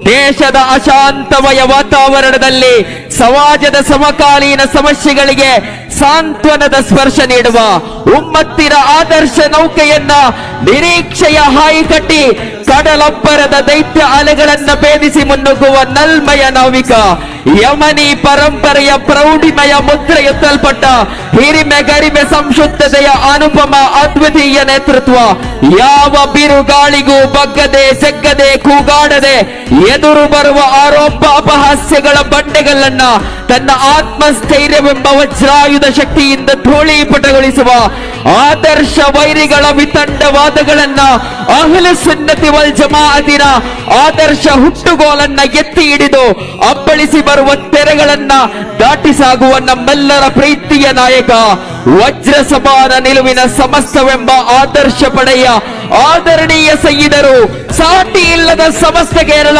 ದೇಶದ ಅಶಾಂತಮಯ ವಾತಾವರಣದಲ್ಲಿ ಸಮಾಜದ ಸಮಕಾಲೀನ ಸಮಸ್ಯೆಗಳಿಗೆ ಸಾಂತ್ವನದ ಸ್ಪರ್ಶ ನೀಡುವ ಉಮ್ಮತ್ತಿನ ಆದರ್ಶ ನೌಕೆಯನ್ನ ನಿರೀಕ್ಷೆಯ ಹಾಯಿ ಕಟ್ಟಿ ಕಡಲಬ್ಬರದ ದೈತ್ಯ ಅಲೆಗಳನ್ನ ಭೇದಿಸಿ ಮುನ್ನುಗ್ಗುವ ನಲ್ಮಯ ನಾವಿಕ ಯಮನಿ ಪರಂಪರೆಯ ಪ್ರೌಢಿಮಯ ಮುದ್ರೆ ಎತ್ತಲ್ಪಟ್ಟ ಹಿರಿಮೆ ಗರಿಮೆ ಸಂಶುದ್ಧತೆಯ ಅನುಪಮ ಅದ್ವಿತೀಯ ನೇತೃತ್ವ ಯಾವ ಬಿರುಗಾಳಿಗೂ ಬಗ್ಗದೆ ಸೆಗ್ಗದೆ ಕೂಗಾಡದೆ ಎದುರು ಬರುವ ಆರೋಪ ಅಪಹಾಸ್ಯಗಳ ಬಂಡೆಗಳನ್ನ ತನ್ನ ಆತ್ಮಸ್ಥೈರ್ಯವೆಂಬ ವಜ್ರಾಯುಧ ಶಕ್ತಿಯಿಂದ ಧೂಳೀಪಟಗೊಳಿಸುವ ಆದರ್ಶ ವೈರಿಗಳ ವಿತಂಡವಾದಗಳನ್ನ ಅಹ್ಲು ಸುನ್ನತಿ ವಲ್ ಜಮಾಅತಿನ ಆದರ್ಶ ಹುಟ್ಟುಗೋಲನ್ನ ಎತ್ತಿ ಹಿಡಿದು ಅಪ್ಪಳಿಸಿ ಬರುವ ತೆರೆಗಳನ್ನ ದಾಟಿ ಸಾಗುವ ನಮ್ಮೆಲ್ಲರ ಪ್ರೀತಿಯ ನಾಯಕ ವಜ್ರ ಸಮಾನ ನಿಲುವಿನ ಸಮಸ್ತವೆಂಬ ಆದರ್ಶ ಪಡೆಯ ಆದರಣೀಯ ಸೈಯಿದರು ಸಾಟಿ ಇಲ್ಲದ ಸಮಸ್ತ ಕೇರಳ